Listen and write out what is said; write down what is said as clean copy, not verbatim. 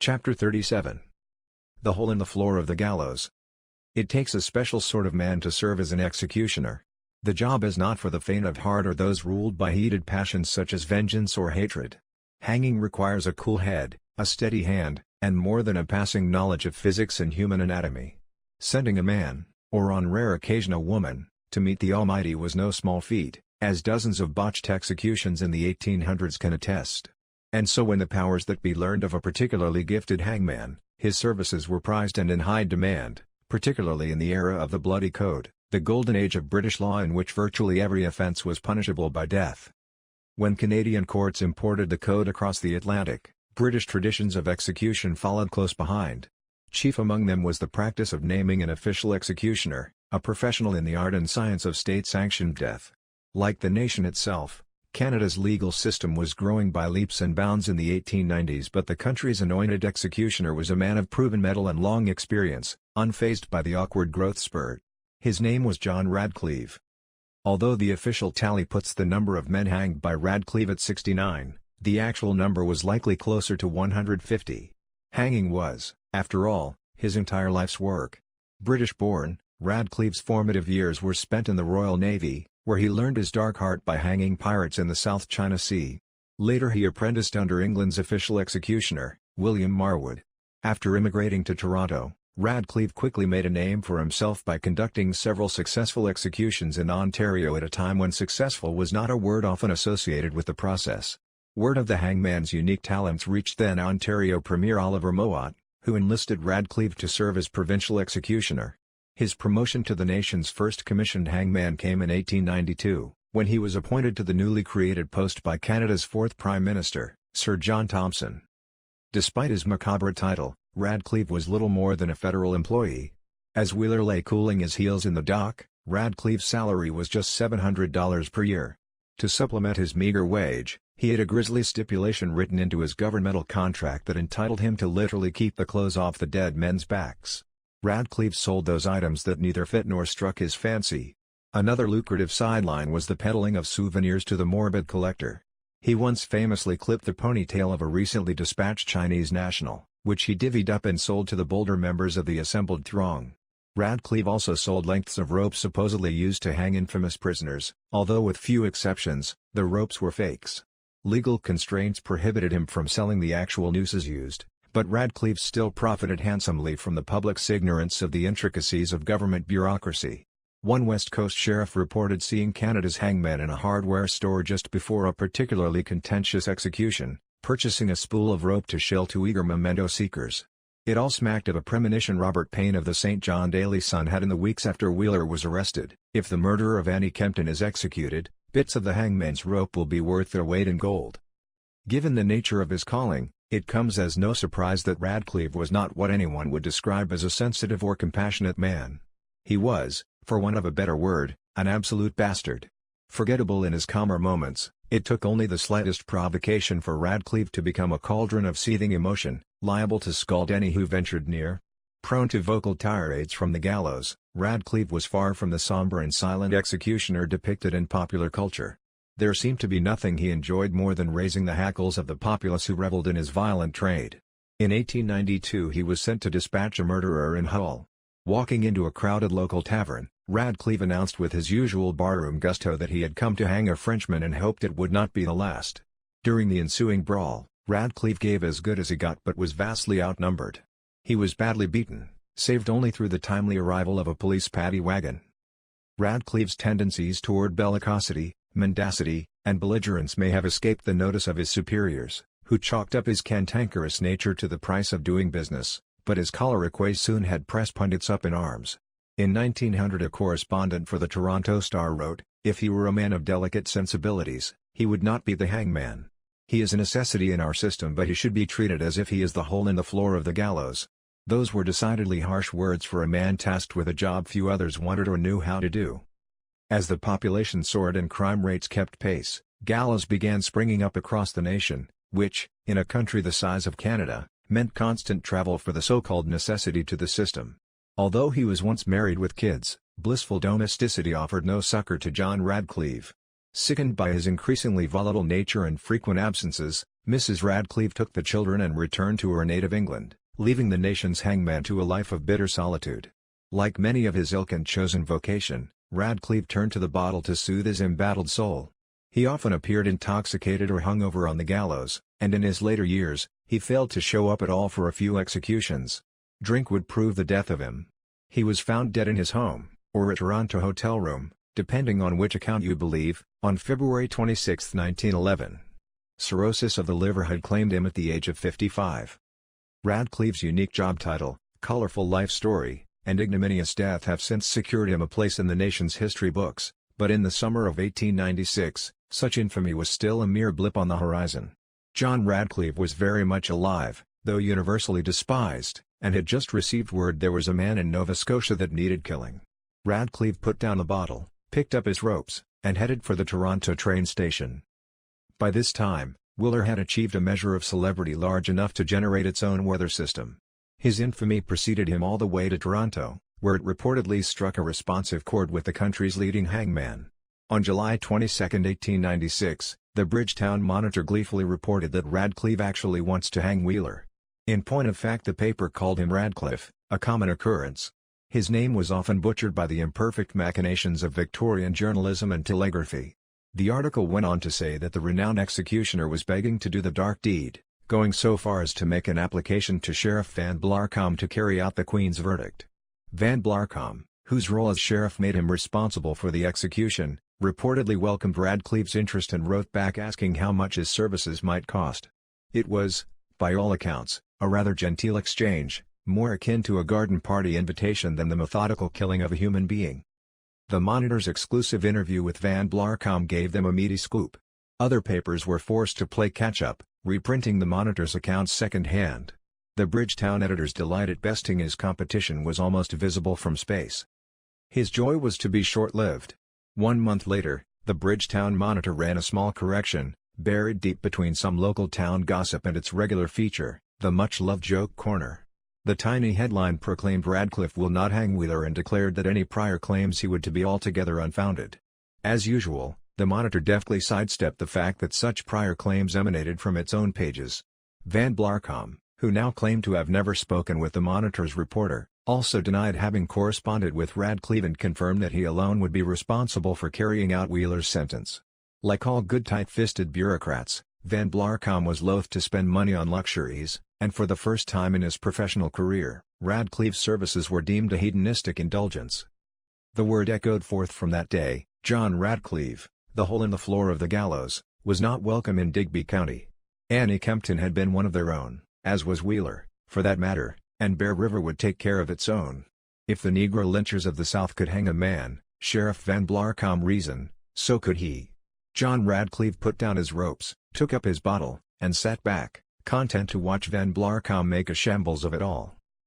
Chapter 37. The Hole in the Floor of the Gallows. It takes a special sort of man to serve as an executioner. The job is not for the faint of heart or those ruled by heated passions such as vengeance or hatred. Hanging requires a cool head, a steady hand, and more than a passing knowledge of physics and human anatomy. Sending a man, or on rare occasion a woman, to meet the Almighty was no small feat, as dozens of botched executions in the 1800s can attest. And so when the powers that be learned of a particularly gifted hangman, his services were prized and in high demand, particularly in the era of the Bloody Code, the golden age of British law in which virtually every offence was punishable by death. When Canadian courts imported the code across the Atlantic, British traditions of execution followed close behind. Chief among them was the practice of naming an official executioner, a professional in the art and science of state-sanctioned death. Like the nation itself, Canada's legal system was growing by leaps and bounds in the 1890s, but the country's anointed executioner was a man of proven mettle and long experience, unfazed by the awkward growth spurt. His name was John Radcliffe. Although the official tally puts the number of men hanged by Radcliffe at 69, the actual number was likely closer to 150. Hanging was, after all, his entire life's work. British-born, Radcliffe's formative years were spent in the Royal Navy, where he learned his dark art by hanging pirates in the South China Sea. Later he apprenticed under England's official executioner, William Marwood. After immigrating to Toronto, Radcliffe quickly made a name for himself by conducting several successful executions in Ontario at a time when successful was not a word often associated with the process. Word of the hangman's unique talents reached then Ontario Premier Oliver Mowat, who enlisted Radcliffe to serve as provincial executioner. His promotion to the nation's first commissioned hangman came in 1892, when he was appointed to the newly created post by Canada's fourth Prime Minister, Sir John Thomson. Despite his macabre title, Radcliffe was little more than a federal employee. As Wheeler lay cooling his heels in the dock, Radcliffe's salary was just $700 per year. To supplement his meager wage, he had a grisly stipulation written into his governmental contract that entitled him to literally keep the clothes off the dead men's backs. Radcliffe sold those items that neither fit nor struck his fancy. Another lucrative sideline was the peddling of souvenirs to the morbid collector. He once famously clipped the ponytail of a recently dispatched Chinese national, which he divvied up and sold to the bolder members of the assembled throng. Radcliffe also sold lengths of rope supposedly used to hang infamous prisoners, although with few exceptions, the ropes were fakes. Legal constraints prohibited him from selling the actual nooses used, but Radcliffe still profited handsomely from the public's ignorance of the intricacies of government bureaucracy. One West Coast sheriff reported seeing Canada's hangman in a hardware store just before a particularly contentious execution, purchasing a spool of rope to shill to eager memento seekers. It all smacked of a premonition Robert Payne of the St. John Daily Sun had in the weeks after Wheeler was arrested. If the murderer of Annie Kempton is executed, bits of the hangman's rope will be worth their weight in gold. Given the nature of his calling, it comes as no surprise that Radcliffe was not what anyone would describe as a sensitive or compassionate man. He was, for want of a better word, an absolute bastard. Forgettable in his calmer moments, it took only the slightest provocation for Radcliffe to become a cauldron of seething emotion, liable to scald any who ventured near. Prone to vocal tirades from the gallows, Radcliffe was far from the somber and silent executioner depicted in popular culture. There seemed to be nothing he enjoyed more than raising the hackles of the populace who reveled in his violent trade. In 1892 he was sent to dispatch a murderer in Hull. Walking into a crowded local tavern, Radcliffe announced with his usual barroom gusto that he had come to hang a Frenchman and hoped it would not be the last. During the ensuing brawl, Radcliffe gave as good as he got but was vastly outnumbered. He was badly beaten, saved only through the timely arrival of a police paddy wagon. Radcliffe's tendencies toward bellicosity, mendacity, and belligerence may have escaped the notice of his superiors, who chalked up his cantankerous nature to the price of doing business, but his choleric ways soon had press pundits up in arms. In 1900 a correspondent for the Toronto Star wrote, "If he were a man of delicate sensibilities, he would not be the hangman. He is a necessity in our system, but he should be treated as if he is the hole in the floor of the gallows." Those were decidedly harsh words for a man tasked with a job few others wanted or knew how to do. As the population soared and crime rates kept pace, gallows began springing up across the nation, which, in a country the size of Canada, meant constant travel for the so-called necessity to the system. Although he was once married with kids, blissful domesticity offered no succor to John Radcliffe. Sickened by his increasingly volatile nature and frequent absences, Mrs. Radcliffe took the children and returned to her native England, leaving the nation's hangman to a life of bitter solitude. Like many of his ilk and chosen vocation, Radcliffe turned to the bottle to soothe his embattled soul. He often appeared intoxicated or hungover on the gallows, and in his later years, he failed to show up at all for a few executions. Drink would prove the death of him. He was found dead in his home, or a Toronto hotel room, depending on which account you believe, on February 26, 1911. Cirrhosis of the liver had claimed him at the age of 55. Radcliffe's unique job title, colorful life story, and ignominious death have since secured him a place in the nation's history books, but in the summer of 1896, such infamy was still a mere blip on the horizon. John Radcliffe was very much alive, though universally despised, and had just received word there was a man in Nova Scotia that needed killing. Radcliffe put down the bottle, picked up his ropes, and headed for the Toronto train station. By this time, Wheeler had achieved a measure of celebrity large enough to generate its own weather system. His infamy preceded him all the way to Toronto, where it reportedly struck a responsive chord with the country's leading hangman. On July 22, 1896, the Bridgetown Monitor gleefully reported that Radcliffe actually wants to hang Wheeler. In point of fact, the paper called him Radcliffe, a common occurrence. His name was often butchered by the imperfect machinations of Victorian journalism and telegraphy. The article went on to say that the renowned executioner was begging to do the dark deed, going so far as to make an application to Sheriff Van Blarcom to carry out the Queen's verdict. Van Blarcom, whose role as sheriff made him responsible for the execution, reportedly welcomed Radcliffe's interest and wrote back asking how much his services might cost. It was, by all accounts, a rather genteel exchange, more akin to a garden party invitation than the methodical killing of a human being. The Monitor's exclusive interview with Van Blarcom gave them a meaty scoop. Other papers were forced to play catch-up, reprinting the Monitor's accounts second-hand. The Bridgetown editor's delight at besting his competition was almost visible from space. His joy was to be short-lived. 1 month later, the Bridgetown Monitor ran a small correction, buried deep between some local town gossip and its regular feature, the much-loved joke corner. The tiny headline proclaimed Radcliffe will not hang Wheeler and declared that any prior claims he would to be altogether unfounded. As usual, the Monitor deftly sidestepped the fact that such prior claims emanated from its own pages. Van Blarcom, who now claimed to have never spoken with the Monitor's reporter, also denied having corresponded with Radcliffe and confirmed that he alone would be responsible for carrying out Wheeler's sentence. Like all good tight-fisted bureaucrats, Van Blarcom was loath to spend money on luxuries, and for the first time in his professional career, Radcliffe's services were deemed a hedonistic indulgence. The word echoed forth from that day, John Radcliffe, the hole in the floor of the gallows, was not welcome in Digby County. Annie Kempton had been one of their own, as was Wheeler, for that matter, and Bear River would take care of its own. If the Negro lynchers of the South could hang a man, Sheriff Van Blarcom reasoned, so could he. John Radcliffe put down his ropes, took up his bottle, and sat back, content to watch Van Blarcom make a shambles of it all.